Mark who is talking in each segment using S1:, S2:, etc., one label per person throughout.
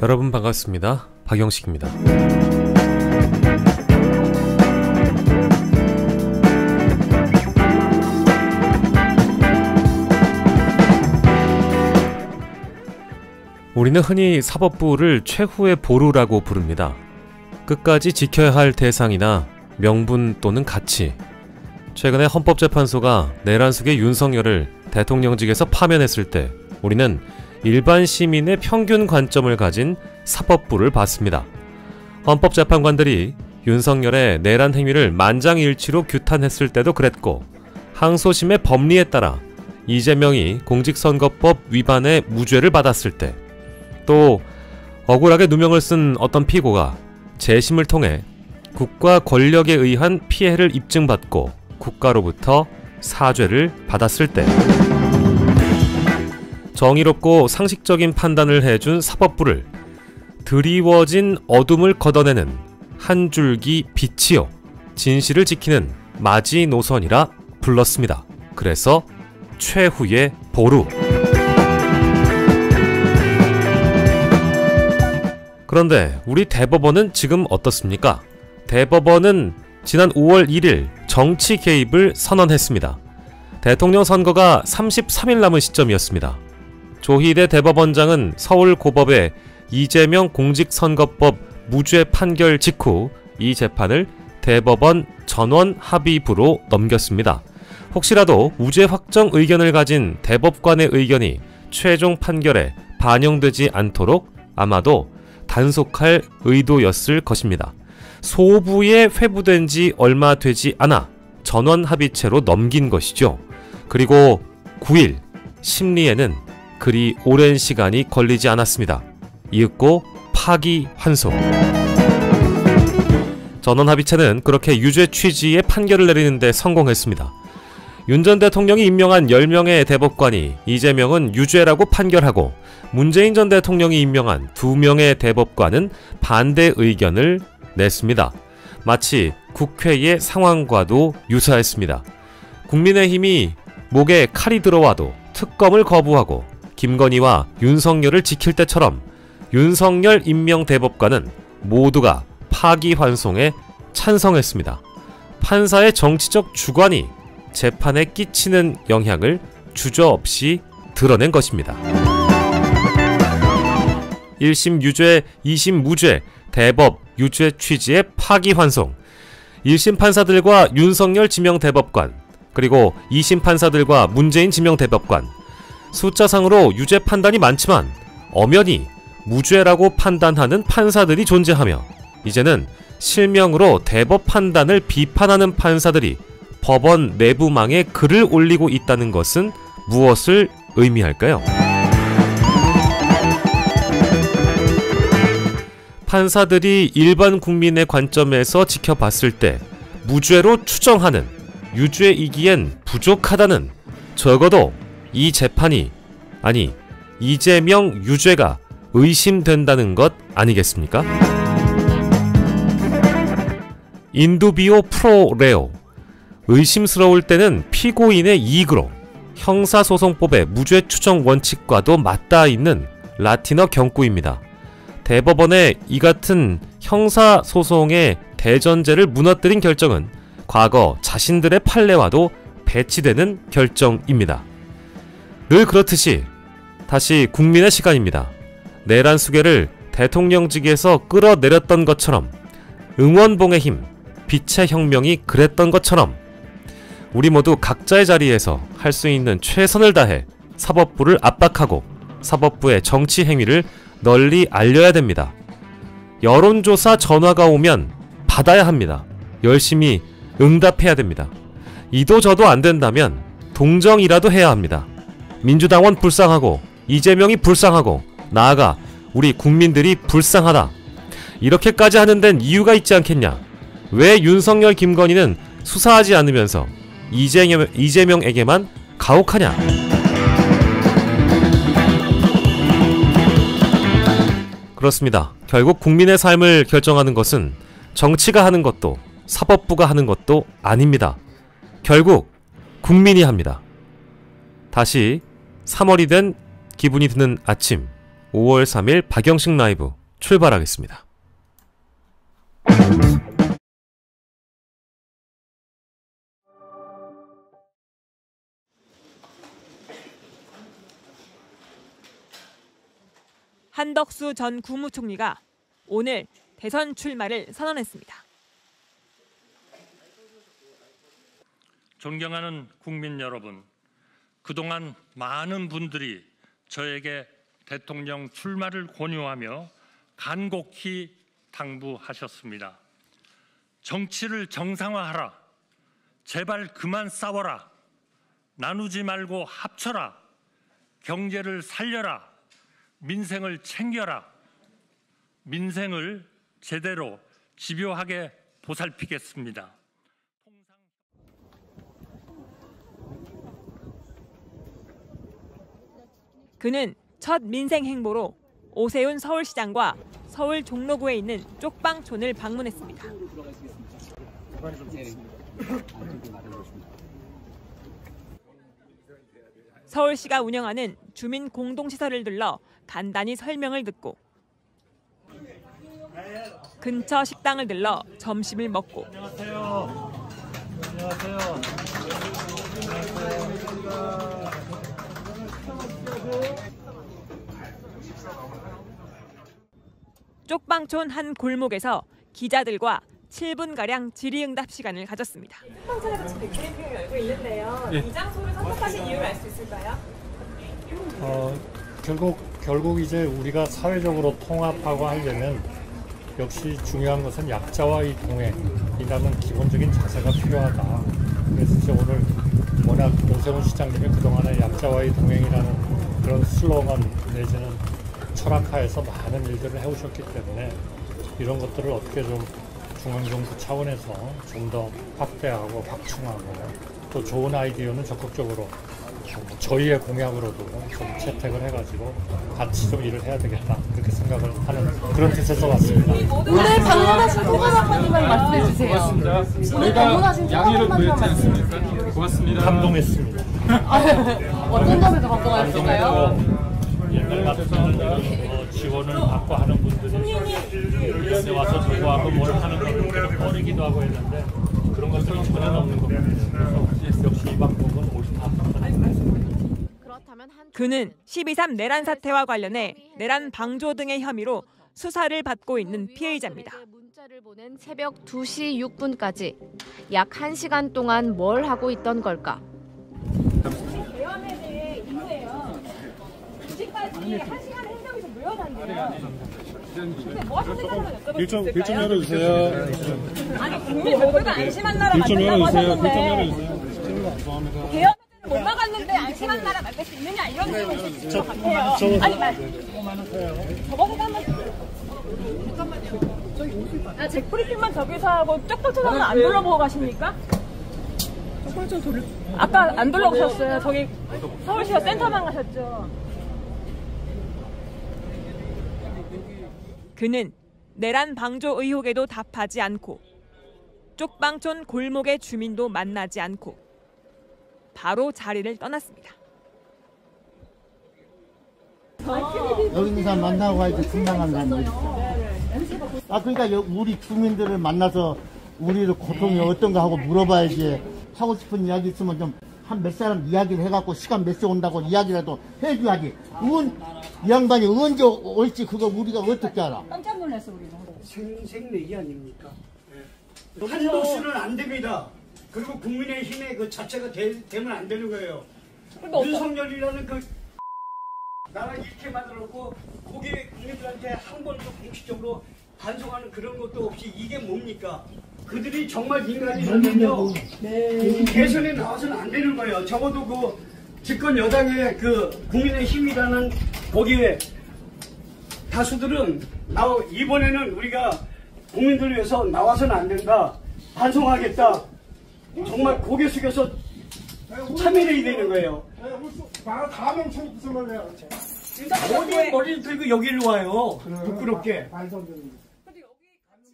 S1: 여러분 반갑습니다. 박영식입니다. 우리는 흔히 사법부를 최후의 보루라고 부릅니다. 끝까지 지켜야 할 대상이나 명분 또는 가치. 최근에 헌법재판소가 내란숙의 윤석열을 대통령직에서 파면했을 때 우리는 일반 시민의 평균 관점을 가진 사법부를 봤습니다. 헌법재판관들이 윤석열의 내란 행위를 만장일치로 규탄했을 때도 그랬고, 항소심의 법리에 따라 이재명이 공직선거법 위반의 무죄를 받았을 때, 또 억울하게 누명을 쓴 어떤 피고가 재심을 통해 국가 권력에 의한 피해를 입증받고 국가로부터 사죄를 받았을 때, 정의롭고 상식적인 판단을 해준 사법부를 드리워진 어둠을 걷어내는 한 줄기 빛이요, 진실을 지키는 마지노선이라 불렀습니다. 그래서 최후의 보루. 그런데 우리 대법원은 지금 어떻습니까? 대법원은 지난 5월 1일 정치 개입을 선언했습니다. 대통령 선거가 33일 남은 시점이었습니다. 조희대 대법원장은 서울고법의 이재명 공직선거법 무죄 판결 직후 이 재판을 대법원 전원합의부로 넘겼습니다. 혹시라도 무죄 확정 의견을 가진 대법관의 의견이 최종 판결에 반영되지 않도록 아마도 단속할 의도였을 것입니다. 소부에 회부된 지 얼마 되지 않아 전원합의체로 넘긴 것이죠. 그리고 9일 심리에는 그리 오랜 시간이 걸리지 않았습니다. 이윽고 파기환송. 전원합의체는 그렇게 유죄 취지의 판결을 내리는데 성공했습니다. 윤 전 대통령이 임명한 10명의 대법관이 이재명은 유죄라고 판결하고, 문재인 전 대통령이 임명한 2명의 대법관은 반대 의견을 냈습니다. 마치 국회의 상황과도 유사했습니다. 국민의힘이 목에 칼이 들어와도 특검을 거부하고 김건희와 윤석열을 지킬 때처럼 윤석열 임명 대법관은 모두가 파기환송에 찬성했습니다. 판사의 정치적 주관이 재판에 끼치는 영향을 주저없이 드러낸 것입니다. 1심 유죄, 2심 무죄, 대법 유죄 취지의 파기환송. 1심 판사들과 윤석열 지명 대법관, 그리고 2심 판사들과 문재인 지명 대법관. 숫자상으로 유죄 판단이 많지만 엄연히 무죄라고 판단하는 판사들이 존재하며, 이제는 실명으로 대법 판단을 비판하는 판사들이 법원 내부망에 글을 올리고 있다는 것은 무엇을 의미할까요? 판사들이 일반 국민의 관점에서 지켜봤을 때 무죄로 추정하는 유죄이기엔 부족하다는, 적어도 이 재판이, 아니 이재명 유죄가 의심된다는 것 아니겠습니까? 인두비오 프로레오. 의심스러울 때는 피고인의 이익으로. 형사소송법의 무죄 추정 원칙과도 맞닿아 있는 라틴어 경구입니다. 대법원의 이 같은 형사소송의 대전제를 무너뜨린 결정은 과거 자신들의 판례와도 배치되는 결정입니다. 늘 그렇듯이 다시 국민의 시간입니다. 내란 수괴를 대통령직에서 끌어내렸던 것처럼, 응원봉의 힘, 빛의 혁명이 그랬던 것처럼 우리 모두 각자의 자리에서 할 수 있는 최선을 다해 사법부를 압박하고 사법부의 정치 행위를 널리 알려야 됩니다. 여론조사 전화가 오면 받아야 합니다. 열심히 응답해야 됩니다. 이도 저도 안 된다면 동정이라도 해야 합니다. 민주당원 불쌍하고 이재명이 불쌍하고 나아가 우리 국민들이 불쌍하다. 이렇게까지 하는 데는 이유가 있지 않겠냐. 왜 윤석열, 김건희는 수사하지 않으면서 이재명에게만 가혹하냐. 그렇습니다. 결국 국민의 삶을 결정하는 것은 정치가 하는 것도 사법부가 하는 것도 아닙니다. 결국 국민이 합니다. 다시 3월이 된 기분이 드는 아침, 5월 3일 박영식 라이브 출발하겠습니다.
S2: 한덕수 전 국무총리가 오늘 대선 출마를 선언했습니다.
S3: 존경하는 국민 여러분, 그동안 많은 분들이 저에게 대통령 출마를 권유하며 간곡히 당부하셨습니다. 정치를 정상화하라. 제발 그만 싸워라. 나누지 말고 합쳐라. 경제를 살려라. 민생을 챙겨라. 민생을 제대로 집요하게 보살피겠습니다.
S2: 그는 첫 민생 행보로 오세훈 서울시장과 서울 종로구에 있는 쪽방촌을 방문했습니다. 서울시가 운영하는 주민 공동시설을 들러 간단히 설명을 듣고 근처 식당을 들러 점심을 먹고 쪽방촌 한 골목에서 기자들과 7분가량 질의응답 시간을 가졌습니다.
S4: 쪽방촌에서 지금 백그램핑을 열고 있는데요.
S5: 네.
S4: 이 장소를 선택하신 이유를 알 수 있을까요?
S5: 결국 이제 우리가 사회적으로 통합하고 하려면 역시 중요한 것은 약자와의 동행이라는 기본적인 자세가 필요하다. 그래서 이제 오늘 워낙 오세훈 시장님이 그동안에 약자와의 동행이라는 그런 슬로건 내지는 철학하에서 많은 일들을 해오셨기 때문에 이런 것들을 어떻게 좀 중앙정부 차원에서 좀 더 확대하고 확충하고 또 좋은 아이디어는 적극적으로 저희의 공약으로도 좀 채택을 해가지고 같이 좀 일을 해야 되겠다 그렇게 생각을 하는 그런 뜻에서 왔습니다.
S4: 오늘 방문하신 소감 한마디만 말씀해 주세요.
S6: 고맙습니다. 저희가 양해를 구했지 않습니까? 고맙습니다.
S5: 감동했습니다.
S4: 어떤 점에서 감동하셨을까요?
S5: 옛날 같은 지원을 받고 하는 분들이 여기 와서 저거하고 뭘 하는 것들을 꺼리기도 하고 했는데 그런 것들은 전혀 없는 겁니다. 그래서 역시 이 방법은 옳다.
S2: 그는 12.3 내란 사태와 관련해 내란 방조 등의 혐의로 수사를 받고 있는 피해자입니다.
S7: 문자를 보낸 새벽 2시 6분까지 약 1시간 동안 뭘 하고 있던 걸까?
S4: 대화에 대해 인수해요. 2시까지 1시간 행정에서 모여다니요. 근데 뭐 하셨는지 여쭤볼
S6: 길 좀 열어주세요.
S4: 아니 국민 모두가 안심한 나라 만든다고 하셨는데 대화에는 못 나갔는데 안심한 나라 만들 수 있느냐 이런 질문이 있을 것 같아요. 저번에도 한번 잠깐만요. 잭프리핑만 저기서 하고 쪽방촌은 안 둘러보고 가십니까? 쪽방촌 아까 안 둘러보셨어요. 저기 서울시가 센터만 가셨죠.
S2: 그는 내란 방조 의혹에도 답하지 않고 쪽방촌 골목의 주민도 만나지 않고 바로 자리를 떠났습니다.
S8: 여기 있는 사람 만나고 가야지 금방한 사람이 있어. 그러니까 우리 주민들을 만나서 우리를 고통이 어떤가 하고 물어봐야지. 하고 싶은 이야기 있으면 좀 한 몇 사람 이야기를 해갖고 시간 몇 시 온다고 이야기라도 해줘야지. 이 양반이 언제 올지 그거 우리가 어떻게 알아?
S4: 깜짝 놀랐어 우리는.
S9: 생내기 아닙니까? 한덕수는 안 됩니다. 그리고 국민의힘의 그 자체가 되면 안 되는 거예요. 윤석열이라는 그 나라 이렇게 만들었고 거기에 국민들한테 한 번도 공식적으로 반성하는 그런 것도 없이 이게 뭡니까? 그들이 정말 인간이라면요. 대선에 나와서는 안 되는 거예요. 적어도 그 집권 여당의 그 국민의힘이라는 거기에 다수들은 이번에는 우리가 국민들을 위해서 나와서는 안 된다. 반성하겠다. 정말 고개 숙여서 참여해야 되는 거예요. 어디 머리를 들고 여기를 와요. 부끄럽게.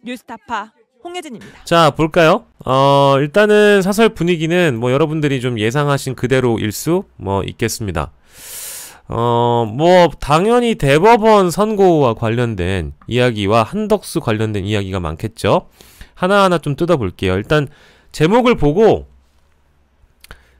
S2: 뉴스타파 홍예진입니다.
S1: 자, 볼까요? 일단은 사설 분위기는 뭐 여러분들이 좀 예상하신 그대로일 수 있겠습니다. 뭐 당연히 대법원 선고와 관련된 이야기와 한덕수 관련된 이야기가 많겠죠. 하나하나 좀 뜯어볼게요. 일단 제목을 보고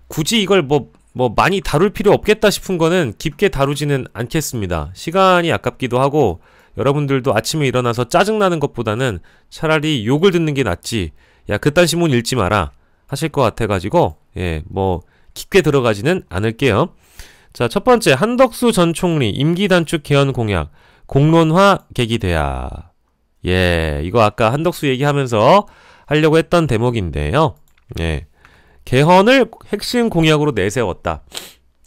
S1: 굳이 이걸 뭐 많이 다룰 필요 없겠다 싶은 거는 깊게 다루지는 않겠습니다. 시간이 아깝기도 하고 여러분들도 아침에 일어나서 짜증나는 것보다는 차라리 욕을 듣는 게 낫지, 야 그딴 신문 읽지 마라 하실 것 같아가지고 뭐 깊게 들어가지는 않을게요. 자, 첫 번째, 한덕수 전 총리 임기 단축 개헌 공약 공론화 계기돼야. 이거 아까 한덕수 얘기하면서 하려고 했던 대목인데요. 개헌을 핵심 공약으로 내세웠다.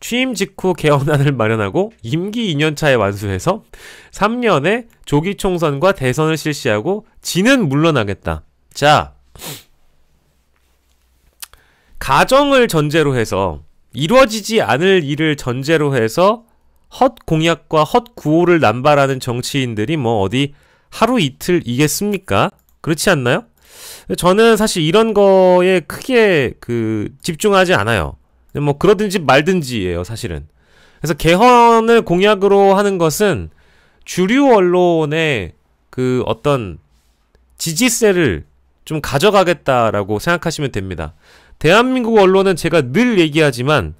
S1: 취임 직후 개헌안을 마련하고 임기 2년차에 완수해서 3년에 조기 총선과 대선을 실시하고 지는 물러나겠다. 자, 가정을 전제로 해서 이루어지지 않을 일을 전제로 해서 헛 공약과 헛 구호를 남발하는 정치인들이 뭐 어디 하루 이틀이겠습니까? 그렇지 않나요? 저는 사실 이런 거에 크게 집중하지 않아요. 뭐 그러든지 말든지예요, 사실은. 그래서 개헌을 공약으로 하는 것은 주류 언론의 어떤 지지세를 좀 가져가겠다라고 생각하시면 됩니다. 대한민국 언론은 제가 늘 얘기하지만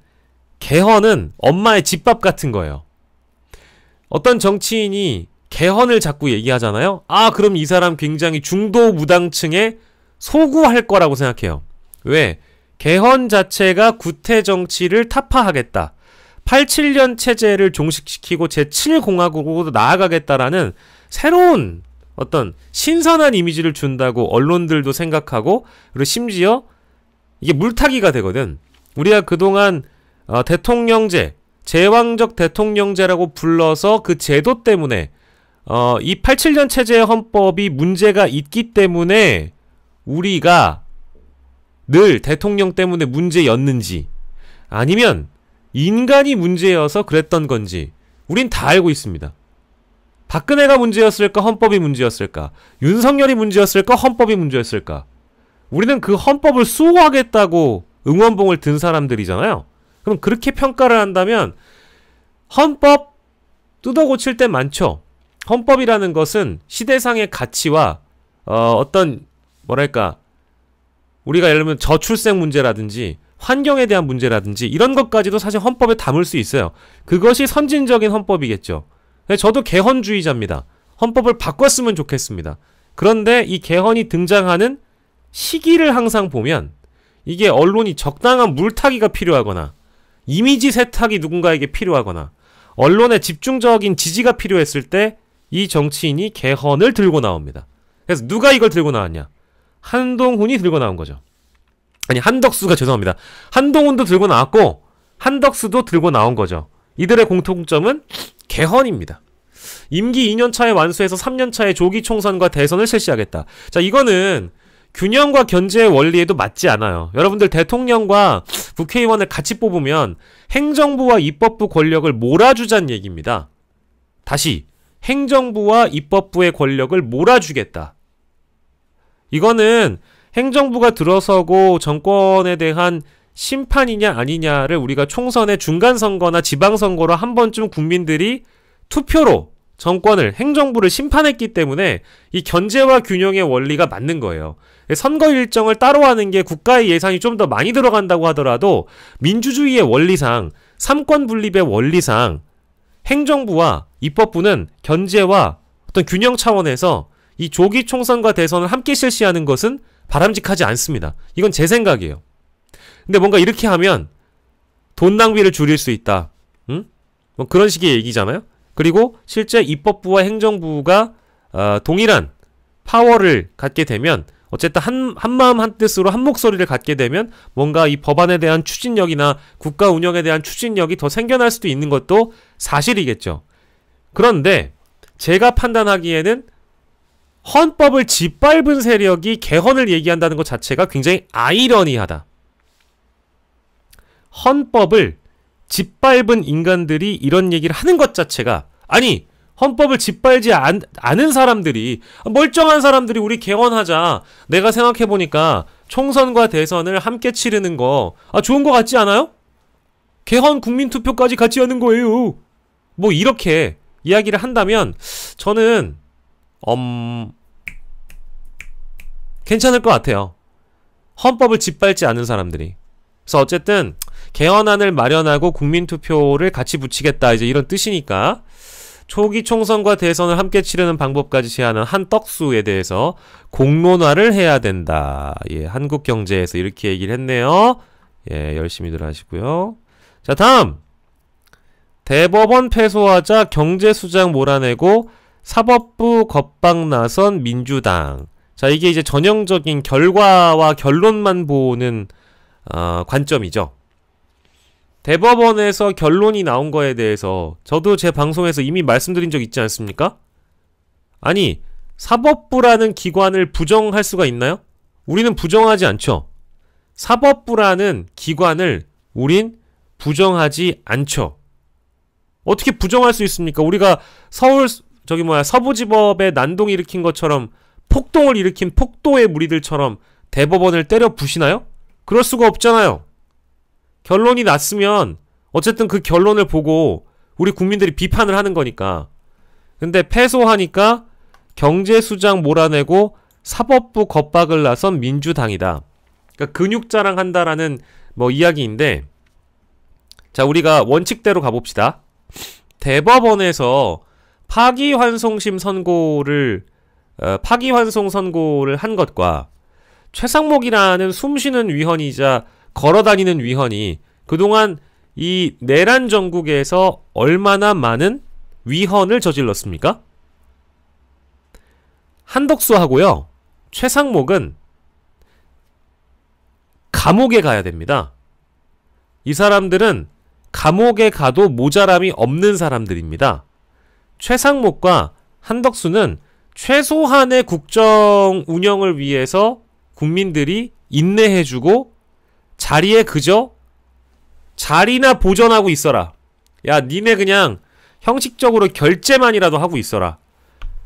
S1: 개헌은 엄마의 집밥 같은 거예요. 어떤 정치인이 개헌을 자꾸 얘기하잖아요. 그럼 이 사람 굉장히 중도 무당층에 소구할 거라고 생각해요. 왜? 개헌 자체가 구태 정치를 타파하겠다. 87년 체제를 종식시키고 제7공화국으로 나아가겠다라는 새로운 어떤 신선한 이미지를 준다고 언론들도 생각하고, 그리고 심지어 이게 물타기가 되거든. 우리가 그동안 대통령제, 제왕적 대통령제라고 불러서 그 제도 때문에 이 87년 체제의 헌법이 문제가 있기 때문에 우리가 늘 대통령 때문에 문제였는지, 아니면 인간이 문제여서 그랬던 건지 우린 다 알고 있습니다. 박근혜가 문제였을까? 헌법이 문제였을까? 윤석열이 문제였을까? 헌법이 문제였을까? 우리는 그 헌법을 수호하겠다고 응원봉을 든 사람들이잖아요. 그럼 그렇게 평가를 한다면 헌법 뜯어고칠 때 많죠. 헌법이라는 것은 시대상의 가치와 어떤 뭐랄까, 우리가 예를 들면 저출생 문제라든지 환경에 대한 문제라든지 이런 것까지도 사실 헌법에 담을 수 있어요. 그것이 선진적인 헌법이겠죠. 저도 개헌주의자입니다. 헌법을 바꿨으면 좋겠습니다. 그런데 이 개헌이 등장하는 시기를 항상 보면 이게 언론이 적당한 물타기가 필요하거나 이미지 세탁이 누군가에게 필요하거나 언론의 집중적인 지지가 필요했을 때 이 정치인이 개헌을 들고 나옵니다. 그래서 누가 이걸 들고 나왔냐? 한동훈이 들고 나온 거죠. 아니, 한덕수가, 죄송합니다. 한동훈도 들고 나왔고 한덕수도 들고 나온 거죠. 이들의 공통점은 개헌입니다. 임기 2년차에 완수해서 3년차에 조기 총선과 대선을 실시하겠다. 자, 이거는 균형과 견제의 원리에도 맞지 않아요. 여러분들 대통령과 국회의원을 같이 뽑으면 행정부와 입법부 권력을 몰아주자는 얘기입니다. 다시, 행정부와 입법부의 권력을 몰아주겠다. 이거는 행정부가 들어서고 정권에 대한 심판이냐 아니냐를 우리가 총선의 중간선거나 지방선거로 한 번쯤 국민들이 투표로 정권을, 행정부를 심판했기 때문에 이 견제와 균형의 원리가 맞는 거예요. 선거 일정을 따로 하는 게 국가의 예산이 좀 더 많이 들어간다고 하더라도 민주주의의 원리상, 삼권 분립의 원리상 행정부와 입법부는 견제와 어떤 균형 차원에서 이 조기 총선과 대선을 함께 실시하는 것은 바람직하지 않습니다. 이건 제 생각이에요. 근데 뭔가 이렇게 하면 돈 낭비를 줄일 수 있다. 뭐 그런 식의 얘기잖아요. 그리고 실제 입법부와 행정부가 동일한 파워를 갖게 되면, 어쨌든 한마음 한뜻으로 한 목소리를 갖게 되면 뭔가 이 법안에 대한 추진력이나 국가 운영에 대한 추진력이 더 생겨날 수도 있는 것도 사실이겠죠. 그런데 제가 판단하기에는 헌법을 짓밟은 세력이 개헌을 얘기한다는 것 자체가 굉장히 아이러니하다. 헌법을 짓밟은 인간들이 이런 얘기를 하는 것 자체가, 아니 헌법을 짓밟지 않은 사람들이, 멀쩡한 사람들이 우리 개헌하자, 내가 생각해보니까 총선과 대선을 함께 치르는 거 좋은 거 같지 않아요? 개헌 국민투표까지 같이 하는 거예요. 뭐 이렇게 이야기를 한다면 저는 괜찮을 것 같아요. 헌법을 짓밟지 않은 사람들이. 그래서 어쨌든 개헌안을 마련하고 국민투표를 같이 붙이겠다 이제 이런 뜻이니까 초기 총선과 대선을 함께 치르는 방법까지 제안한 한떡수에 대해서 공론화를 해야 된다. 예, 한국경제에서 이렇게 얘기를 했네요. 예, 열심히들 하시고요. 자, 다음. 대법원 패소하자 경제수장 몰아내고 사법부 겁박 나선 민주당. 자, 이게 이제 전형적인 결과와 결론만 보는 관점이죠. 대법원에서 결론이 나온 거에 대해서 저도 제 방송에서 이미 말씀드린 적 있지 않습니까? 아니, 사법부라는 기관을 부정할 수가 있나요? 우리는 부정하지 않죠. 사법부라는 기관을 우린 부정하지 않죠. 어떻게 부정할 수 있습니까? 우리가 서부지법에 난동 일으킨 것처럼 폭동을 일으킨 폭도의 무리들처럼 대법원을 때려 부시나요? 그럴 수가 없잖아요. 결론이 났으면 어쨌든 그 결론을 보고 우리 국민들이 비판을 하는 거니까. 근데 패소하니까 경제수장 몰아내고 사법부 겁박을 나선 민주당이다. 그러니까 근육자랑 한다라는 뭐 이야기인데, 자, 우리가 원칙대로 가봅시다. 대법원에서 파기환송심 선고를 파기환송 선고를 한 것과 최상목이라는 숨쉬는 위헌이자 걸어다니는 위헌이 그동안 이 내란 전국에서 얼마나 많은 위헌을 저질렀습니까? 한덕수하고요, 최상목은 감옥에 가야 됩니다. 이 사람들은 감옥에 가도 모자람이 없는 사람들입니다. 최상목과 한덕수는 최소한의 국정 운영을 위해서 국민들이 인내해주고 자리에 그저 자리나 보존하고 있어라. 야, 니네 그냥 형식적으로 결재만이라도 하고 있어라.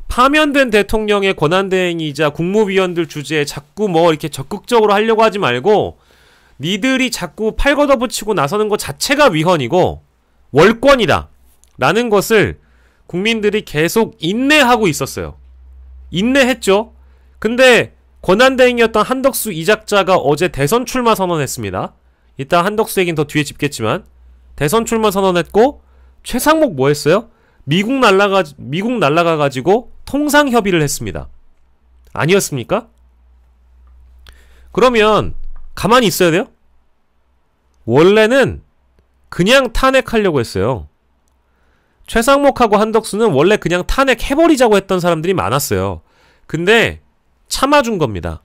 S1: 파면된 대통령의 권한대행이자 국무위원들 주제에 자꾸 뭐 이렇게 적극적으로 하려고 하지 말고 니들이 자꾸 팔 걷어붙이고 나서는 것 자체가 위헌이고 월권이다 라는 것을 국민들이 계속 인내하고 있었어요. 인내했죠. 근데 권한대행이었던 한덕수 이작자가 어제 대선 출마 선언했습니다. 이따 한덕수 얘기는 더 뒤에 짚겠지만 대선 출마 선언했고, 최상목 뭐 했어요? 미국 날라가가지고 통상협의를 했습니다. 아니었습니까? 그러면 가만히 있어야 돼요? 원래는 그냥 탄핵하려고 했어요. 최상목하고 한덕수는 원래 그냥 탄핵해버리자고 했던 사람들이 많았어요. 근데 참아준 겁니다.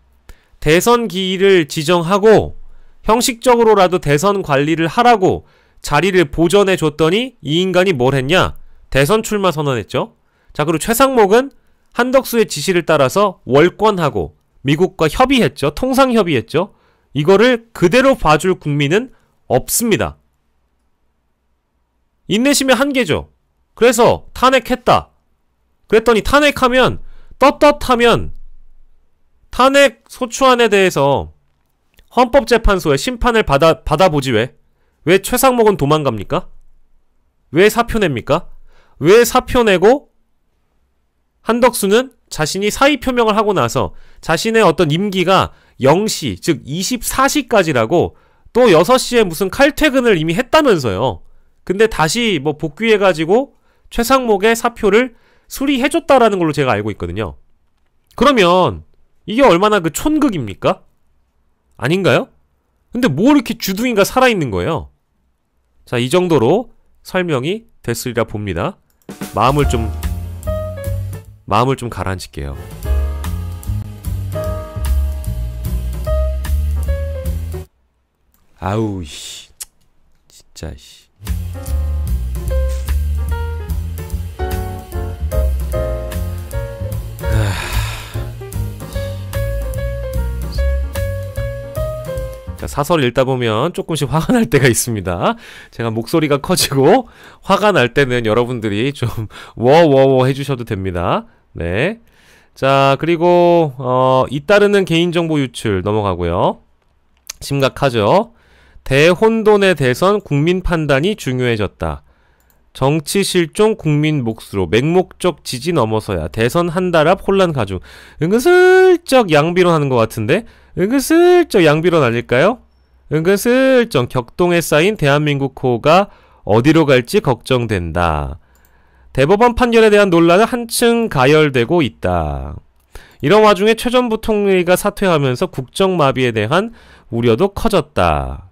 S1: 대선 기일을 지정하고 형식적으로라도 대선 관리를 하라고 자리를 보전해 줬더니 이 인간이 뭘 했냐? 대선 출마 선언했죠. 자, 그리고 최상목은 한덕수의 지시를 따라서 월권하고 미국과 협의했죠. 통상협의했죠. 이거를 그대로 봐줄 국민은 없습니다. 인내심의 한계죠. 그래서 탄핵했다. 그랬더니 탄핵하면 떳떳하면 탄핵 소추안에 대해서 헌법재판소에 심판을 받아보지 왜? 왜 최상목은 도망갑니까? 왜 사표 냅니까? 왜 사표 내고 한덕수는 자신이 사의 표명을 하고 나서 자신의 어떤 임기가 0시, 즉 24시까지라고 또 6시에 무슨 칼퇴근을 이미 했다면서요. 근데 다시 뭐 복귀해가지고 최상목의 사표를 수리해줬다라는 걸로 제가 알고 있거든요. 그러면 이게 얼마나 그 촌극입니까? 아닌가요? 근데 뭐 이렇게 주둥이가 살아있는 거예요? 자, 이 정도로 설명이 됐으리라 봅니다. 마음을 좀 가라앉힐게요. 아우, 씨. 진짜, 씨. 자, 사설 읽다 보면 조금씩 화가 날 때가 있습니다. 제가 목소리가 커지고 화가 날 때는 여러분들이 좀 워워워 해주셔도 됩니다. 네. 자, 그리고 잇따르는 개인정보 유출 넘어가고요. 심각하죠. 대혼돈의 대선 국민 판단이 중요해졌다. 정치 실종 국민 몫으로 맹목적 지지 넘어서야 대선 한 달 앞 혼란 가중. 은근슬쩍 양비론 하는 것 같은데? 은근슬쩍 양비론 아닐까요? 은근슬쩍 격동에 쌓인 대한민국 호가 어디로 갈지 걱정된다. 대법원 판결에 대한 논란은 한층 가열되고 있다. 이런 와중에 최 전 부총리가 사퇴하면서 국정마비에 대한 우려도 커졌다.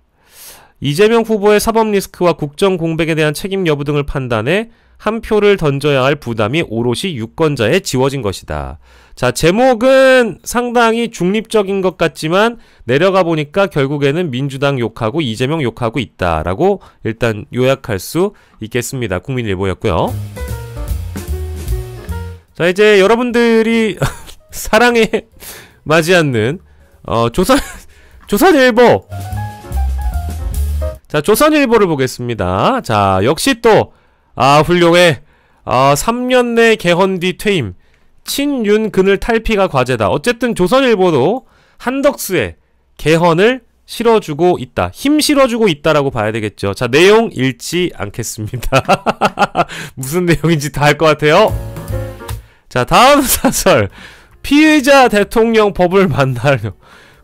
S1: 이재명 후보의 사법 리스크와 국정 공백에 대한 책임 여부 등을 판단해 한 표를 던져야 할 부담이 오롯이 유권자에 지워진 것이다. 자, 제목은 상당히 중립적인 것 같지만 내려가 보니까 결국에는 민주당 욕하고 이재명 욕하고 있다라고 일단 요약할 수 있겠습니다. 국민일보였고요. 자, 이제 여러분들이 사랑에 맞지 않는 조선일보. 자, 조선일보를 보겠습니다. 자, 역시 또 훌륭해. 3년 내 개헌 뒤 퇴임. 친윤근을 탈피가 과제다. 어쨌든 조선일보도 한덕수의 개헌을 실어주고 있다. 힘 실어주고 있다라고 봐야 되겠죠. 자, 내용 읽지 않겠습니다. 무슨 내용인지 다 알 것 같아요. 자, 다음 사설. 피의자 대통령 법을 만나려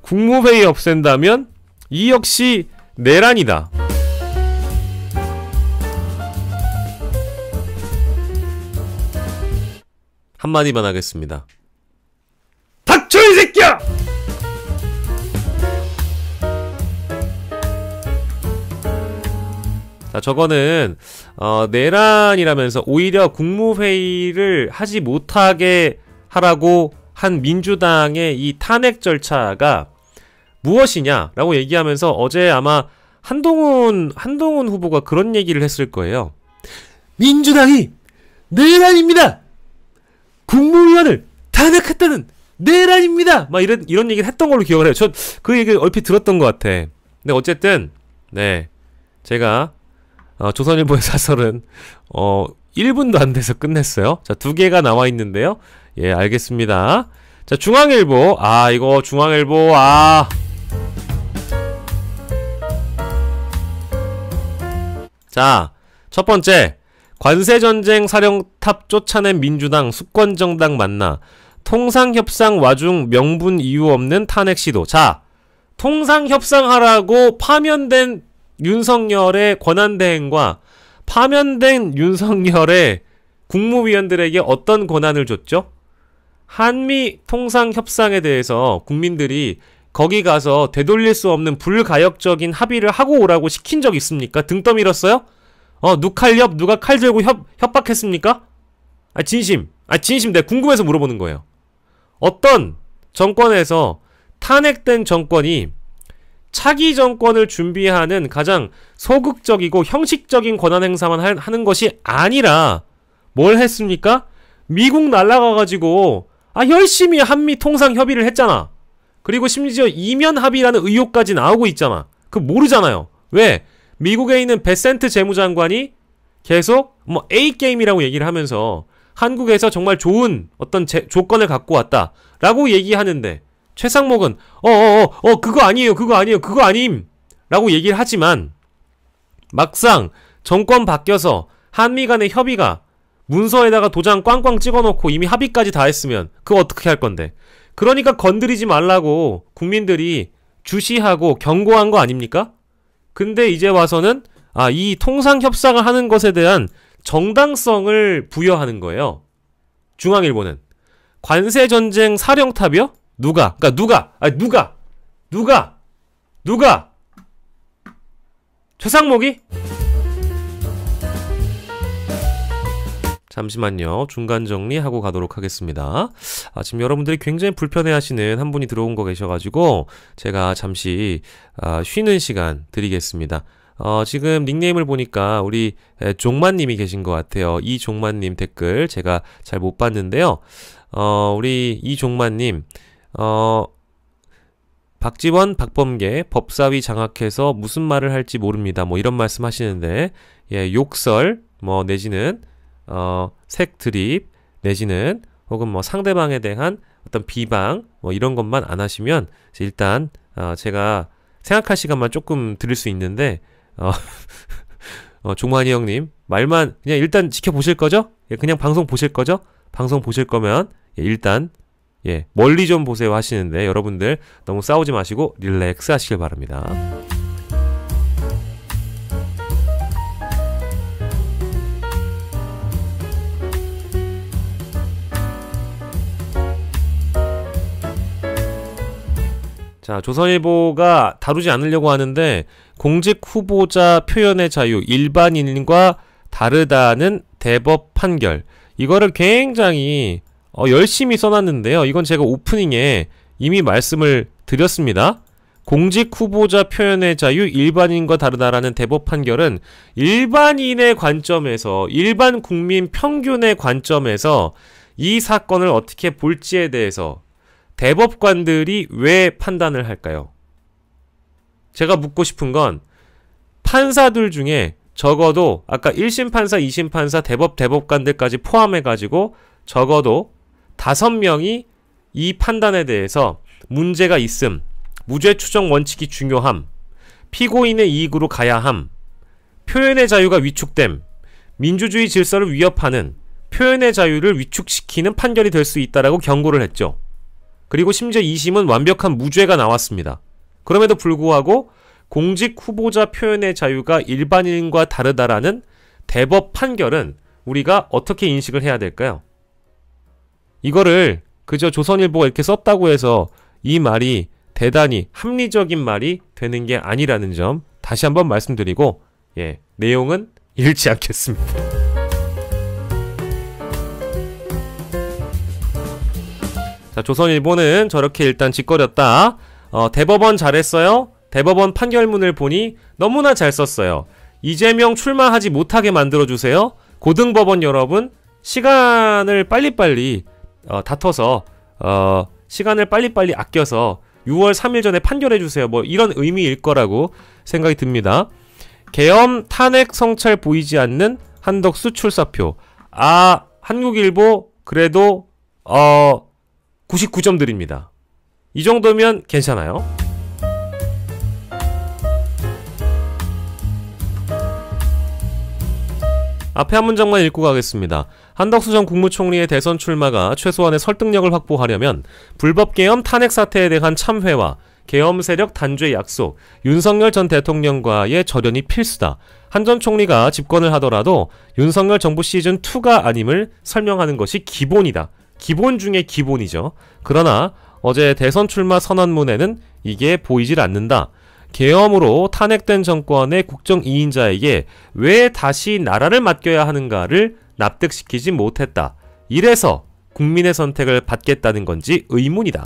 S1: 국무회의 없앤다면 이 역시 내란이다. 한마디만 하겠습니다. 닥쳐 이 새끼야! 자, 저거는 내란이라면서 오히려 국무회의를 하지 못하게 하라고 한 민주당의 이 탄핵 절차가 무엇이냐라고 얘기하면서 어제 아마 한동훈 후보가 그런 얘기를 했을 거예요. 민주당이 내란입니다. 국무위원을 탄핵했다는 내란입니다. 막 이런 얘기를 했던 걸로 기억을 해요. 저 그 얘기를 얼핏 들었던 것 같아. 근데 어쨌든 네, 제가 조선일보의 사설은 1분도 안 돼서 끝냈어요. 자, 2개가 나와 있는데요. 예, 알겠습니다. 자, 중앙일보. 이거 중앙일보. 자, 첫 번째. 관세전쟁 사령탑 쫓아낸 민주당 수권정당 만나. 통상협상 와중 명분 이유 없는 탄핵 시도. 자, 통상협상하라고 파면된 윤석열의 권한대행과 파면된 윤석열의 국무위원들에게 어떤 권한을 줬죠? 한미 통상협상에 대해서 국민들이 거기 가서 되돌릴 수 없는 불가역적인 합의를 하고 오라고 시킨 적 있습니까? 등 떠밀었어요? 누칼협 누가 칼 들고 협박했습니까? 진심 내가 궁금해서 물어보는 거예요. 어떤 정권에서 탄핵된 정권이 차기 정권을 준비하는 가장 소극적이고 형식적인 권한 행사만 하는 것이 아니라 뭘 했습니까? 미국 날아가가지고 열심히 한미 통상 협의를 했잖아. 그리고 심지어 이면 합의라는 의혹까지 나오고 있잖아. 그거 모르잖아요. 왜? 미국에 있는 베센트 재무장관이 계속 A게임이라고 얘기를 하면서 한국에서 정말 좋은 어떤 조건을 갖고 왔다 라고 얘기하는데 최상목은 그거 아니에요 그거 아님 라고 얘기를 하지만 막상 정권 바뀌어서 한미 간의 협의가 문서에다가 도장 꽝꽝 찍어놓고 이미 합의까지 다 했으면 그거 어떻게 할 건데. 그러니까 건드리지 말라고 국민들이 주시하고 경고한 거 아닙니까? 근데 이제 와서는 이 통상협상을 하는 것에 대한 정당성을 부여하는 거예요. 중앙일보는. 관세전쟁 사령탑이요? 누가? 누가? 최상목이? 잠시만요. 중간 정리하고 가도록 하겠습니다. 지금 여러분들이 굉장히 불편해하시는 한 분이 들어온 거 계셔가지고 제가 잠시 쉬는 시간 드리겠습니다. 지금 닉네임을 보니까 우리 종만님이 계신 것 같아요. 이 종만님 댓글 제가 잘 못 봤는데요. 우리 이 종만님 박지원, 박범계 법사위 장악해서 무슨 말을 할지 모릅니다. 이런 말씀 하시는데 욕설 내지는 색 드립 내지는 혹은 상대방에 대한 어떤 비방 이런 것만 안 하시면 일단 제가 생각할 시간만 조금 드릴 수 있는데 종만이 형님 말만 그냥 일단 지켜보실 거죠? 예, 그냥 방송 보실 거죠? 방송 보실 거면 일단 멀리 좀 보세요 하시는데 여러분들 너무 싸우지 마시고 릴렉스 하시길 바랍니다. 자, 조선일보가 다루지 않으려고 하는데 공직 후보자 표현의 자유 일반인과 다르다는 대법 판결, 이거를 굉장히 열심히 써놨는데요. 이건 제가 오프닝에 이미 말씀을 드렸습니다. 공직 후보자 표현의 자유 일반인과 다르다라는 대법 판결은 일반인의 관점에서, 일반 국민 평균의 관점에서 이 사건을 어떻게 볼지에 대해서 대법관들이 왜 판단을 할까요? 제가 묻고 싶은 건 판사들 중에 적어도 아까 1심 판사, 2심 판사, 대법관들까지 포함해가지고 적어도 5명이 이 판단에 대해서 문제가 있음, 무죄 추정 원칙이 중요함, 피고인의 이익으로 가야함, 표현의 자유가 위축됨, 민주주의 질서를 위협하는, 표현의 자유를 위축시키는 판결이 될 수 있다라고 경고를 했죠. 그리고 심지어 2심은 완벽한 무죄가 나왔습니다. 그럼에도 불구하고 공직 후보자 표현의 자유가 일반인과 다르다라는 대법 판결은 우리가 어떻게 인식을 해야 될까요? 이거를 그저 조선일보가 이렇게 썼다고 해서 이 말이 대단히 합리적인 말이 되는 게 아니라는 점 다시 한번 말씀드리고 내용은 읽지 않겠습니다. 자, 조선일보는 저렇게 일단 짓거렸다. 대법원 잘했어요. 대법원 판결문을 보니 너무나 잘 썼어요. 이재명 출마하지 못하게 만들어주세요. 고등법원 여러분, 시간을 빨리빨리 다퉈서 시간을 빨리빨리 아껴서 6월 3일 전에 판결해주세요. 뭐 이런 의미일 거라고 생각이 듭니다. 계엄 탄핵 성찰 보이지 않는 한덕수 출사표. 한국일보 그래도 99점 드립니다. 이 정도면 괜찮아요. 앞에 한 문장만 읽고 가겠습니다. 한덕수 전 국무총리의 대선 출마가 최소한의 설득력을 확보하려면 불법 계엄 탄핵 사태에 대한 참회와 계엄 세력 단죄 약속, 윤석열 전 대통령과의 절연이 필수다. 한 전 총리가 집권을 하더라도 윤석열 정부 시즌2가 아님을 설명하는 것이 기본이다. 기본 중에 기본이죠. 그러나 어제 대선 출마 선언문에는 이게 보이질 않는다. 계엄으로 탄핵된 정권의 국정 2인자에게 왜 다시 나라를 맡겨야 하는가를 납득시키지 못했다. 이래서 국민의 선택을 받겠다는 건지 의문이다.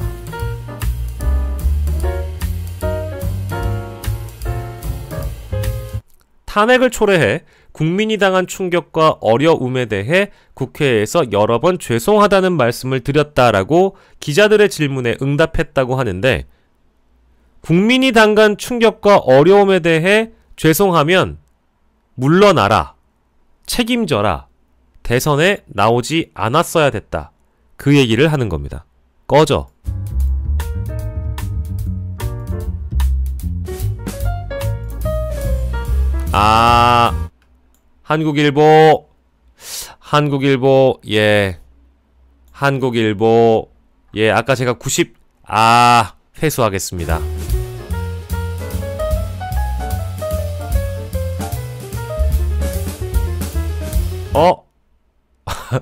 S1: 탄핵을 초래해 국민이 당한 충격과 어려움에 대해 국회에서 여러 번 죄송하다는 말씀을 드렸다라고 기자들의 질문에 응답했다고 하는데, 국민이 당한 충격과 어려움에 대해 죄송하면 물러나라, 책임져라, 대선에 나오지 않았어야 됐다, 그 얘기를 하는 겁니다. 꺼져. 한국일보, 아까 제가 회수하겠습니다.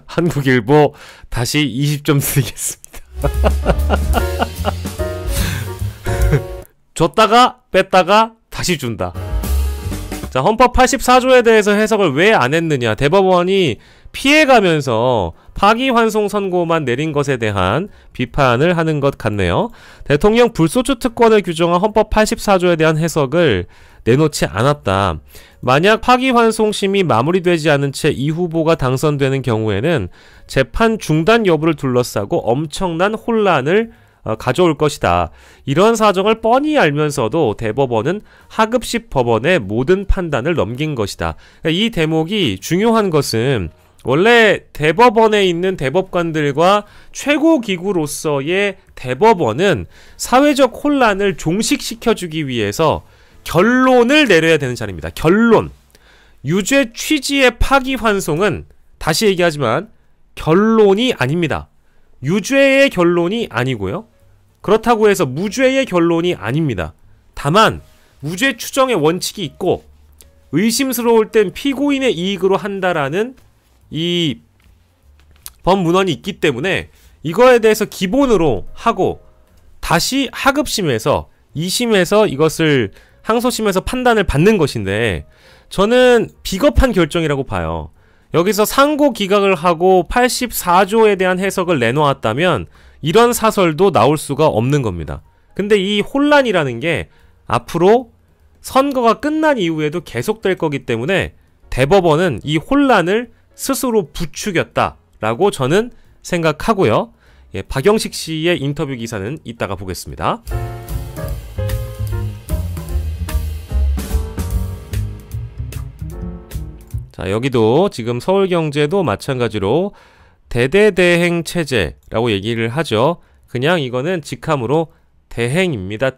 S1: 한국일보 다시 20점 드리겠습니다. 줬다가 뺐다가 다시 준다. 자, 헌법 84조에 대해서 해석을 왜 안 했느냐. 대법원이 피해가면서 파기환송 선고만 내린 것에 대한 비판을 하는 것 같네요. 대통령 불소추 특권을 규정한 헌법 84조에 대한 해석을 내놓지 않았다. 만약 파기환송심이 마무리되지 않은 채 이 후보가 당선되는 경우에는 재판 중단 여부를 둘러싸고 엄청난 혼란을 가져올 것이다. 이런 사정을 뻔히 알면서도 대법원은 하급식 법원의 모든 판단을 넘긴 것이다. 이 대목이 중요한 것은 원래 대법원에 있는 대법관들과 최고기구로서의 대법원은 사회적 혼란을 종식시켜주기 위해서 결론을 내려야 되는 자리입니다. 결론. 유죄 취지의 파기환송은 다시 얘기하지만 결론이 아닙니다. 유죄의 결론이 아니고요. 그렇다고 해서 무죄의 결론이 아닙니다. 다만 무죄 추정의 원칙이 있고 의심스러울 땐 피고인의 이익으로 한다라는 이 법문헌이 있기 때문에 이거에 대해서 기본으로 하고 다시 하급심에서 2심에서 이것을 항소심에서 판단을 받는 것인데 저는 비겁한 결정이라고 봐요. 여기서 상고 기각을 하고 84조에 대한 해석을 내놓았다면 이런 사설도 나올 수가 없는 겁니다. 근데 이 혼란이라는 게 앞으로 선거가 끝난 이후에도 계속될 거기 때문에 대법원은 이 혼란을 스스로 부추겼다라고 저는 생각하고요. 예, 박영식 씨의 인터뷰 기사는 이따가 보겠습니다. 자, 여기도 지금 서울경제도 마찬가지로 대대대행 체제라고 얘기를 하죠. 그냥 이거는 직함으로 대행입니다.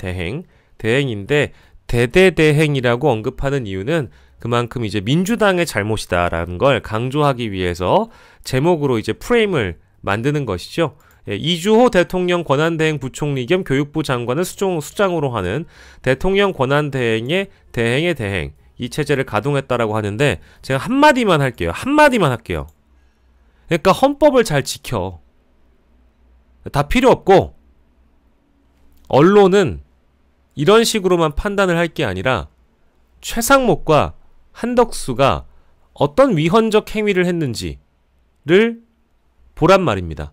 S1: 대행인데 대대대행이라고 언급하는 이유는 그만큼 이제 민주당의 잘못이다라는 걸 강조하기 위해서 제목으로 이제 프레임을 만드는 것이죠. 예, 이주호 대통령 권한대행 부총리 겸 교육부 장관을 수장으로 하는 대통령 권한대행의 대행의 대행, 이 체제를 가동했다라고 하는데 제가 한마디만 할게요. 그러니까 헌법을 잘 지켜. 다 필요 없고 언론은 이런 식으로만 판단을 할 게 아니라 최상목과 한덕수가 어떤 위헌적 행위를 했는지를 보란 말입니다.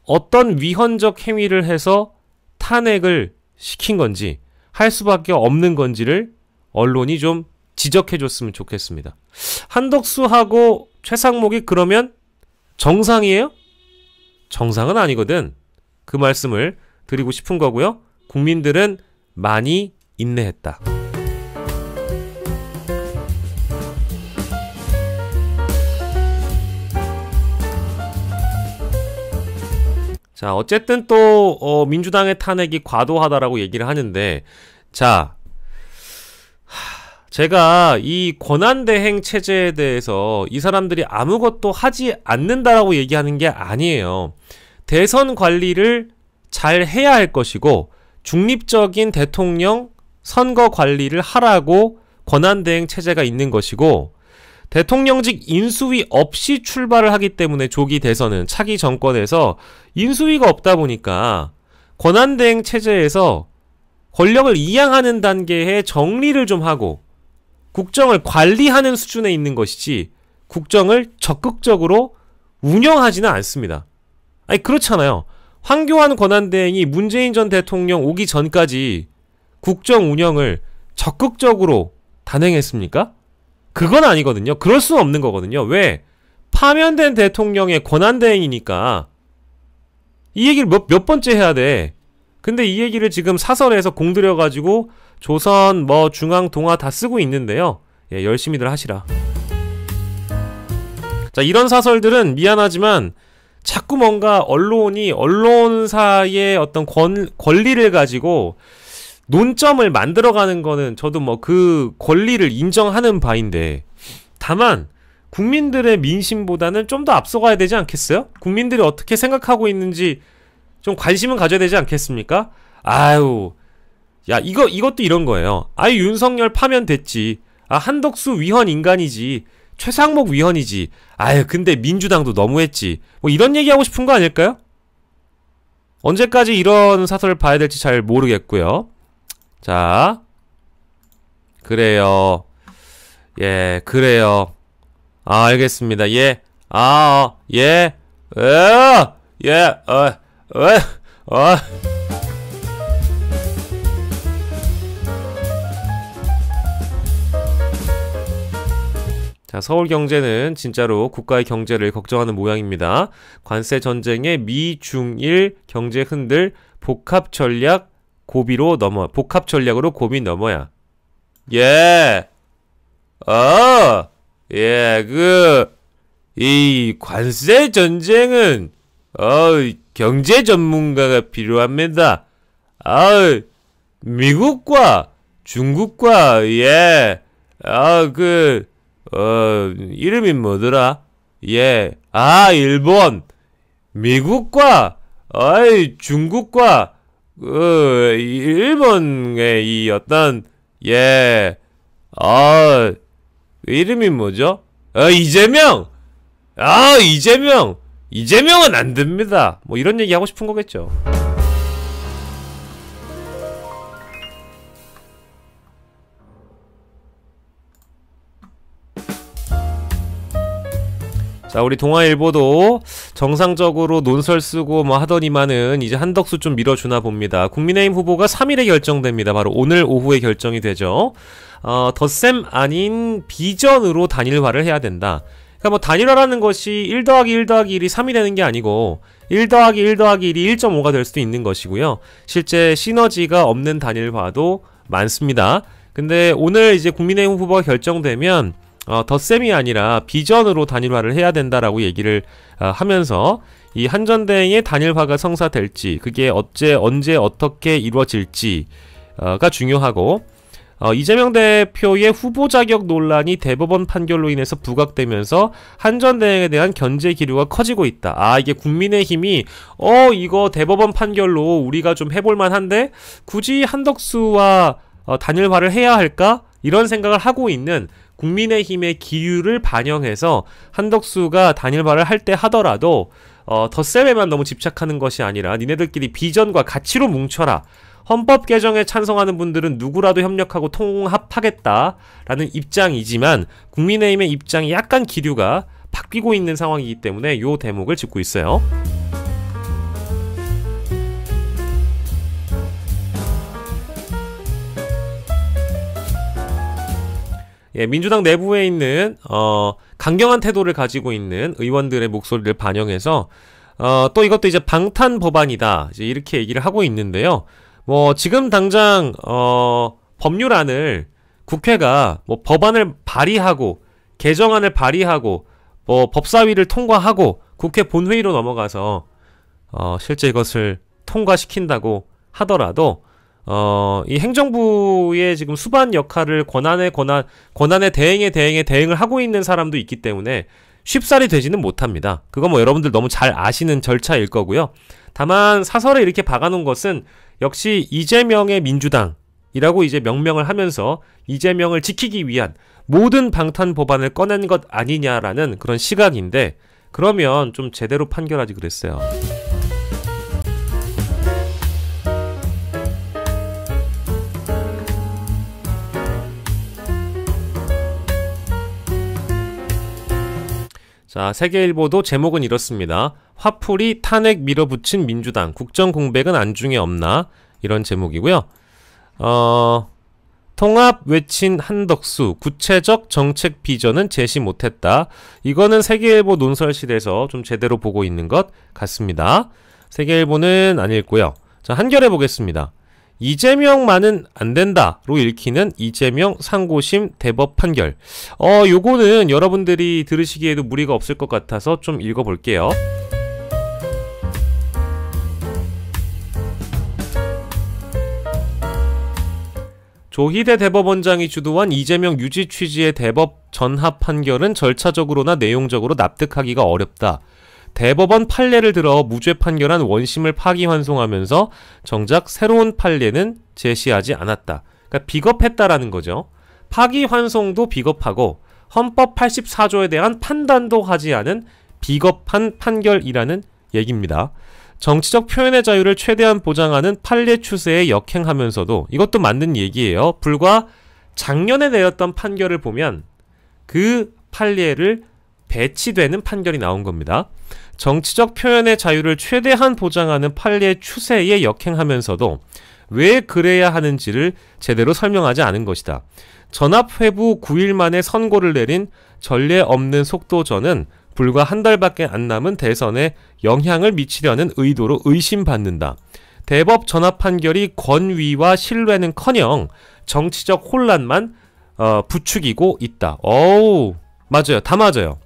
S1: 어떤 위헌적 행위를 해서 탄핵을 시킨 건지 할 수밖에 없는 건지를 언론이 좀 지적해줬으면 좋겠습니다. 한덕수하고 최상목이 그러면 정상이에요? 정상은 아니거든. 그 말씀을 드리고 싶은 거고요. 국민들은 많이 인내했다. 자, 어쨌든 또 민주당의 탄핵이 과도하다라고 얘기를 하는데, 자, 제가 이 권한대행 체제에 대해서 이 사람들이 아무것도 하지 않는다라고 얘기하는 게 아니에요. 대선 관리를 잘 해야 할 것이고 중립적인 대통령 선거 관리를 하라고 권한대행 체제가 있는 것이고, 대통령직 인수위 없이 출발을 하기 때문에 조기 대선은 차기 정권에서 인수위가 없다 보니까 권한대행 체제에서 권력을 이양하는 단계에 정리를 좀 하고 국정을 관리하는 수준에 있는 것이지 국정을 적극적으로 운영하지는 않습니다. 아니 그렇잖아요. 황교안 권한대행이 문재인 전 대통령 오기 전까지 국정 운영을 적극적으로 단행했습니까? 그건 아니거든요. 그럴 수는 없는 거거든요. 왜? 파면된 대통령의 권한대행이니까. 이 얘기를 몇 번째 해야 돼. 근데 이 얘기를 지금 사설에서 공들여가지고 조선, 중앙, 동아 다 쓰고 있는데요. 예, 열심히들 하시라. 자, 이런 사설들은 미안하지만 자꾸 뭔가 언론사의 어떤 권리를 가지고 논점을 만들어가는 거는 저도 그 권리를 인정하는 바인데, 다만 국민들의 민심보다는 좀 더 앞서가야 되지 않겠어요? 국민들이 어떻게 생각하고 있는지 좀 관심은 가져야 되지 않겠습니까? 아유, 야, 이것도 이런 거예요. 아유, 윤석열 파면됐지. 아, 한덕수 위헌 인간이지. 최상목 위헌이지. 아유, 근데 민주당도 너무했지. 이런 얘기하고 싶은 거 아닐까요? 언제까지 이런 사설을 봐야 될지 잘 모르겠고요. 자, 그래요. 예, 그래요. 아, 알겠습니다. 예. 예. 자, 서울경제는 진짜로 국가의 경제를 걱정하는 모양입니다. 관세 전쟁에 미, 중, 일 경제 흔들 복합 전략으로 고비 넘어야. 예. 이 관세 전쟁은 경제 전문가가 필요합니다. 미국과 중국과 이름이 뭐더라? 예. 아, 일본. 미국과, 중국과, 일본의 이 어떤, 예. 이름이 뭐죠? 이재명! 이재명! 이재명은 안 됩니다. 뭐 이런 얘기 하고 싶은 거겠죠. 자, 우리 동아일보도 정상적으로 논설 쓰고 뭐 하더니만은 이제 한덕수 좀 밀어주나 봅니다. 국민의힘 후보가 3일에 결정됩니다. 바로 오늘 오후에 결정이 되죠. 덧셈 아닌 비전으로 단일화를 해야 된다. 그러니까 뭐 단일화라는 것이 1 더하기 1 더하기 1이 3이 되는 게 아니고 1 더하기 1 더하기 1이 1.5가 될 수도 있는 것이고요. 실제 시너지가 없는 단일화도 많습니다. 근데 오늘 이제 국민의힘 후보가 결정되면 덧셈이 아니라 비전으로 단일화를 해야 된다라고 얘기를 하면서 이 한전대행의 단일화가 성사될지 그게 언제 어떻게 이루어질지가 중요하고 이재명 대표의 후보 자격 논란이 대법원 판결로 인해서 부각되면서 한전대행에 대한 견제 기류가 커지고 있다. 이게 국민의힘이 이거 대법원 판결로 우리가 좀 해볼만 한데 굳이 한덕수와 단일화를 해야 할까? 이런 생각을 하고 있는 국민의힘의 기류를 반영해서 한덕수가 단일화를 할 때 하더라도 덧셈에만 너무 집착하는 것이 아니라 니네들끼리 비전과 가치로 뭉쳐라. 헌법 개정에 찬성하는 분들은 누구라도 협력하고 통합하겠다라는 입장이지만 국민의힘의 입장이 약간 기류가 바뀌고 있는 상황이기 때문에 요 대목을 짚고 있어요. 예, 민주당 내부에 있는 강경한 태도를 가지고 있는 의원들의 목소리를 반영해서 또 이것도 이제 방탄 법안이다 이제 이렇게 얘기를 하고 있는데요. 뭐 지금 당장 법률안을 국회가 뭐 법안을 발의하고 개정안을 발의하고 뭐 법사위를 통과하고 국회 본회의로 넘어가서 실제 이것을 통과시킨다고 하더라도 이 행정부의 지금 수반 역할을 권한에 대행을 하고 있는 사람도 있기 때문에 쉽사리 되지는 못합니다. 그거 뭐 여러분들 너무 잘 아시는 절차일 거고요. 다만 사설에 이렇게 박아놓은 것은 역시 이재명의 민주당이라고 이제 명명을 하면서 이재명을 지키기 위한 모든 방탄 법안을 꺼낸 것 아니냐라는 그런 시각인데 그러면 좀 제대로 판결하지 그랬어요. 자, 세계일보도 제목은 이렇습니다. 화풀이 탄핵 밀어붙인 민주당, 국정 공백은 안중에 없나? 이런 제목이고요. 통합 외친 한덕수, 구체적 정책 비전은 제시 못했다. 이거는 세계일보 논설실에서 좀 제대로 보고 있는 것 같습니다. 세계일보는 안 읽고요. 자, 한겨레 보겠습니다. 이재명만은 안 된다로 읽히는 이재명 상고심 대법 판결. 요거는 여러분들이 들으시기에도 무리가 없을 것 같아서 좀 읽어볼게요. 조희대 대법원장이 주도한 이재명 유지 취지의 대법 전합 판결은 절차적으로나 내용적으로 납득하기가 어렵다. 대법원 판례를 들어 무죄 판결한 원심을 파기환송하면서 정작 새로운 판례는 제시하지 않았다. 그러니까 비겁했다라는 거죠. 파기환송도 비겁하고 헌법 84조에 대한 판단도 하지 않은 비겁한 판결이라는 얘기입니다. 정치적 표현의 자유를 최대한 보장하는 판례 추세에 역행하면서도 이것도 맞는 얘기예요. 불과 작년에 내렸던 판결을 보면 그 판례를 배치되는 판결이 나온 겁니다. 정치적 표현의 자유를 최대한 보장하는 판례 추세에 역행하면서도 왜 그래야 하는지를 제대로 설명하지 않은 것이다. 전합회부 9일 만에 선고를 내린 전례 없는 속도전은 불과 한 달밖에 안 남은 대선에 영향을 미치려는 의도로 의심받는다. 대법 전합 판결이 권위와 신뢰는커녕 정치적 혼란만 부추기고 있다. 맞아요. 다 맞아요.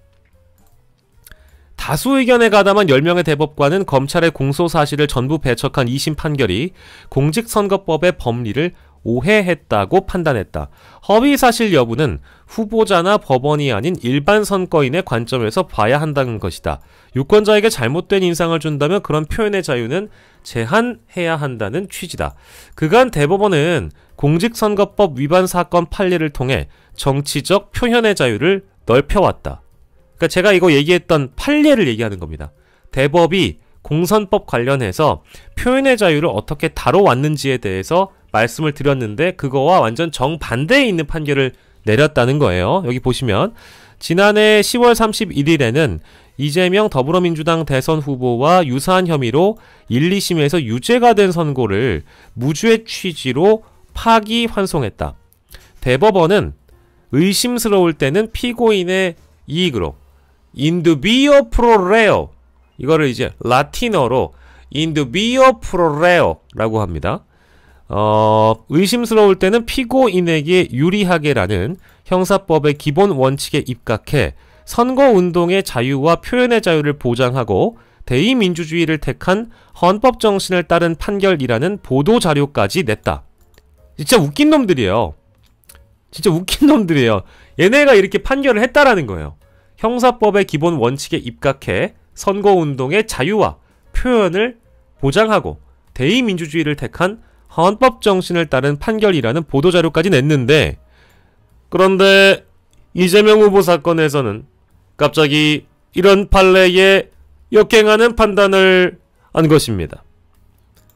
S1: 다수 의견에 가담한 10명의 대법관은 검찰의 공소 사실을 전부 배척한 2심 판결이 공직선거법의 법리를 오해했다고 판단했다. 허위사실 여부는 후보자나 법원이 아닌 일반 선거인의 관점에서 봐야 한다는 것이다. 유권자에게 잘못된 인상을 준다면 그런 표현의 자유는 제한해야 한다는 취지다. 그간 대법원은 공직선거법 위반 사건 판례를 통해 정치적 표현의 자유를 넓혀왔다. 그러니까 제가 이거 얘기했던 판례를 얘기하는 겁니다. 대법이 공선법 관련해서 표현의 자유를 어떻게 다뤄왔는지에 대해서 말씀을 드렸는데 그거와 완전 정반대에 있는 판결을 내렸다는 거예요. 여기 보시면 지난해 10월 31일에는 이재명 더불어민주당 대선 후보와 유사한 혐의로 1, 2심에서 유죄가 된 선고를 무죄 취지로 파기환송했다. 대법원은 의심스러울 때는 피고인의 이익으로 indubio pro reo, 이거를 이제 라틴어로 indubio pro reo 라고 합니다. 의심스러울 때는 피고인에게 유리하게라는 형사법의 기본 원칙에 입각해 선거운동의 자유와 표현의 자유를 보장하고 대의민주주의를 택한 헌법 정신을 따른 판결이라는 보도자료까지 냈다. 진짜 웃긴 놈들이에요. 진짜 웃긴 놈들이에요. 얘네가 이렇게 판결을 했다라는 거예요. 형사법의 기본 원칙에 입각해 선거운동의 자유와 표현을 보장하고 대의민주주의를 택한 헌법 정신을 따른 판결이라는 보도자료까지 냈는데, 그런데 이재명 후보 사건에서는 갑자기 이런 판례에 역행하는 판단을 한 것입니다.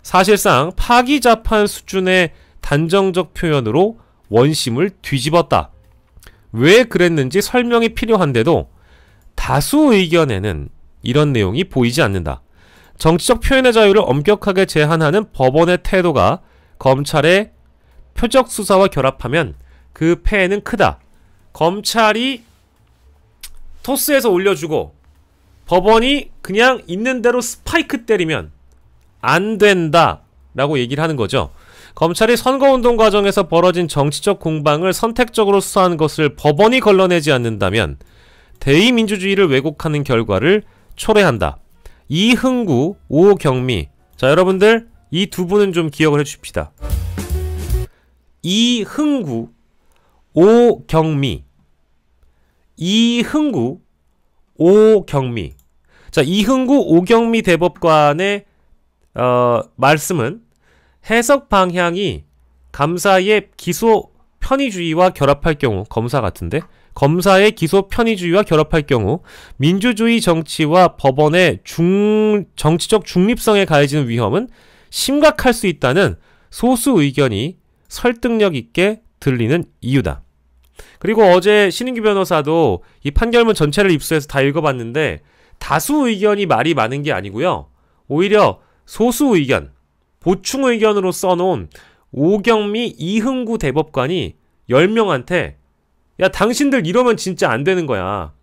S1: 사실상 파기자판 수준의 단정적 표현으로 원심을 뒤집었다. 왜 그랬는지 설명이 필요한데도 다수 의견에는 이런 내용이 보이지 않는다. 정치적 표현의 자유를 엄격하게 제한하는 법원의 태도가 검찰의 표적 수사와 결합하면 그 폐해는 크다. 검찰이 토스해서 올려주고 법원이 그냥 있는 대로 스파이크 때리면 안 된다 라고 얘기를 하는 거죠. 검찰이 선거운동 과정에서 벌어진 정치적 공방을 선택적으로 수사한 것을 법원이 걸러내지 않는다면 대의민주주의를 왜곡하는 결과를 초래한다. 이흥구, 오경미. 자, 여러분들 이 두 분은 좀 기억을 해주십시다. 이흥구, 오경미. 이흥구, 오경미. 자, 이흥구, 오경미 대법관의 말씀은 해석 방향이 감사의 기소 편의주의와 결합할 경우, 검사 같은데 검사의 기소 편의주의와 결합할 경우 민주주의 정치와 법원의 정치적 중립성에 가해지는 위험은 심각할 수 있다는 소수 의견이 설득력 있게 들리는 이유다. 그리고 어제 신인규 변호사도 이 판결문 전체를 입수해서 다 읽어봤는데 다수 의견이 말이 많은 게 아니고요. 오히려 소수 의견, 보충 의견으로 써놓은 오경미, 이흥구 대법관이 10명한테 야, 당신들 이러면 진짜 안 되는 거야.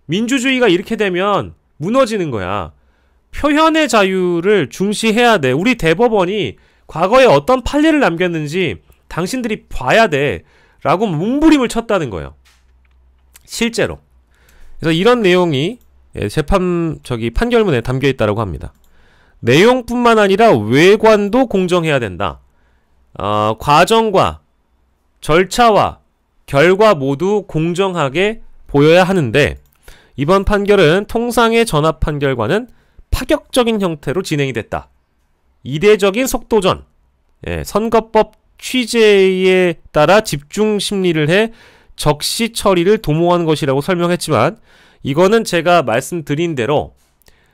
S1: 민주주의가 이렇게 되면 무너지는 거야. 표현의 자유를 중시해야 돼. 우리 대법원이 과거에 어떤 판례를 남겼는지 당신들이 봐야 돼. 라고 몸부림을 쳤다는 거예요. 실제로. 그래서 이런 내용이 판결문에 담겨 있다고 합니다. 내용뿐만 아니라 외관도 공정해야 된다. 과정과 절차와 결과 모두 공정하게 보여야 하는데 이번 판결은 통상의 전압 판결과는 파격적인 형태로 진행이 됐다. 이례적인 속도전, 선거법 취재에 따라 집중 심리를 해 적시 처리를 도모한 것이라고 설명했지만 이거는 제가 말씀드린 대로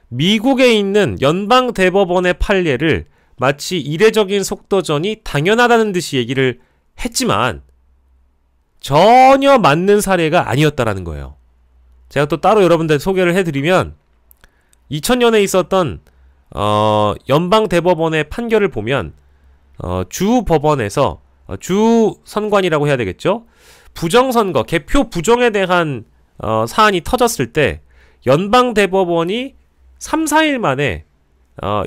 S1: 미국에 있는 연방대법원의 판례를 마치 이례적인 속도전이 당연하다는 듯이 얘기를 했지만 전혀 맞는 사례가 아니었다라는 거예요. 제가 또 따로 여러분들 소개를 해드리면 2000년에 있었던 연방대법원의 판결을 보면 주 법원에서 주 선관이라고 해야 되겠죠? 부정선거, 개표 부정에 대한 사안이 터졌을 때 연방대법원이 3, 4일 만에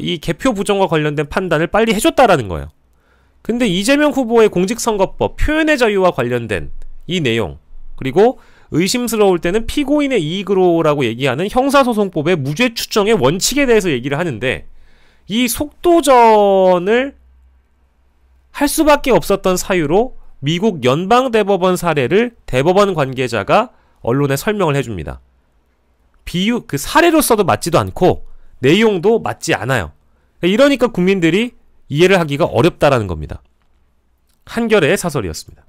S1: 이 개표 부정과 관련된 판단을 빨리 해줬다라는 거예요. 근데 이재명 후보의 공직선거법, 표현의 자유와 관련된 이 내용, 그리고 의심스러울 때는 피고인의 이익으로라고 얘기하는 형사소송법의 무죄 추정의 원칙에 대해서 얘기를 하는데 이 속도전을 할 수밖에 없었던 사유로 미국 연방대법원 사례를 대법원 관계자가 언론에 설명을 해줍니다. 그 사례로서도 맞지도 않고 내용도 맞지 않아요. 이러니까 국민들이 이해를 하기가 어렵다라는 겁니다. 한겨레의 사설이었습니다.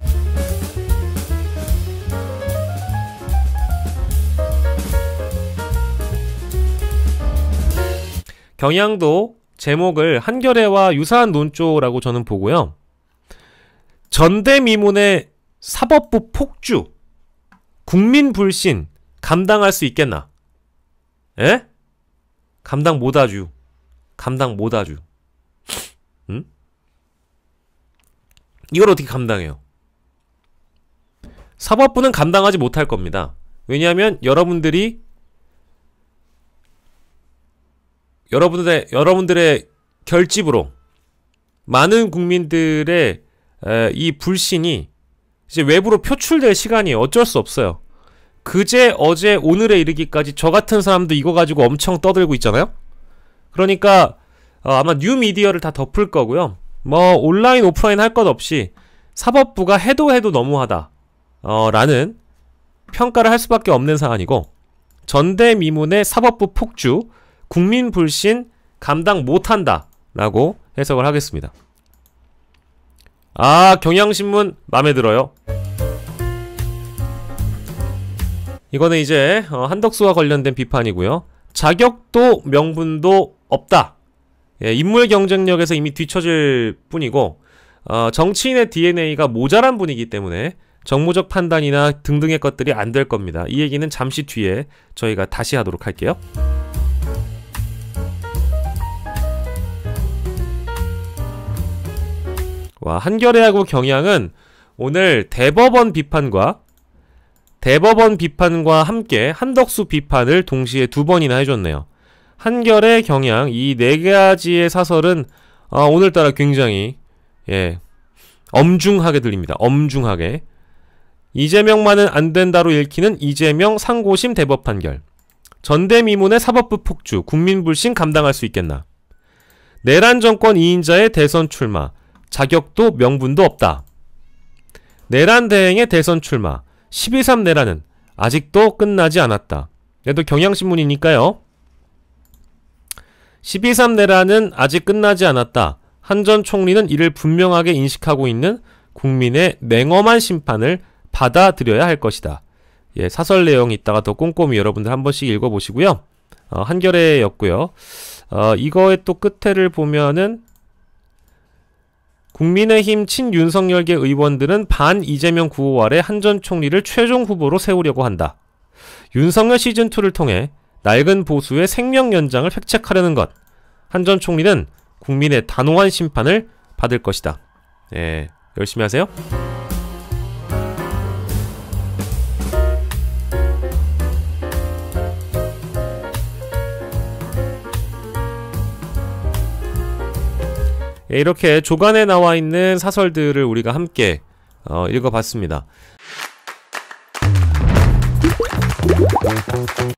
S1: 경향도 제목을 한겨레와 유사한 논조라고 저는 보고요. 전대미문의 사법부 폭주, 국민 불신 감당할 수 있겠나? 에? 감당 못하죠. 감당 못하죠. 응? 이걸 어떻게 감당해요? 사법부는 감당하지 못할 겁니다. 왜냐하면 여러분들의 결집으로 많은 국민들의 이 불신이 이제 외부로 표출될 시간이 어쩔 수 없어요. 그제, 어제, 오늘에 이르기까지 저 같은 사람도 이거 가지고 엄청 떠들고 있잖아요. 그러니까 아마 뉴미디어를 다 덮을 거고요. 뭐 온라인, 오프라인 할 것 없이 사법부가 해도 너무하다 라는 평가를 할 수밖에 없는 사안이고, 전대미문의 사법부 폭주, 국민 불신 감당 못한다 라고 해석을 하겠습니다. 경향신문 마음에 들어요. 이거는 이제 한덕수와 관련된 비판이고요. 자격도 명분도 없다. 예, 인물 경쟁력에서 이미 뒤처질 뿐이고 정치인의 DNA가 모자란 분이기 때문에 정무적 판단이나 등등의 것들이 안 될 겁니다. 이 얘기는 잠시 뒤에 저희가 다시 하도록 할게요. 와, 한겨레하고 경향은 오늘 대법원 비판과 함께 한덕수 비판을 동시에 2번이나 해줬네요. 한겨레, 경향 이 4가지의 사설은 오늘따라 굉장히 엄중하게 들립니다. 엄중하게. 이재명만은 안 된다로 읽히는 이재명 상고심 대법 판결. 전대미문의 사법부 폭주, 국민불신 감당할 수 있겠나. 내란 정권 2인자의 대선 출마, 자격도 명분도 없다. 내란 대행의 대선 출마, 12.3 내란은 아직도 끝나지 않았다. 얘도 경향신문이니까요. 12.3 내란은 아직 끝나지 않았다. 한 전 총리는 이를 분명하게 인식하고 있는 국민의 냉엄한 심판을 받아들여야 할 것이다. 예, 사설 내용 이따가 더 꼼꼼히 여러분들 한 번씩 읽어보시고요. 한겨레였고요. 이거의 또 끝에를 보면은 국민의힘 친윤석열계 의원들은 반 이재명 구호 아래 한 전 총리를 최종 후보로 세우려고 한다. 윤석열 시즌2를 통해 낡은 보수의 생명 연장을 획책하려는 것. 한 전 총리는 국민의 단호한 심판을 받을 것이다. 예, 열심히 하세요. 예, 이렇게 조간에 나와 있는 사설들을 우리가 함께 읽어봤습니다.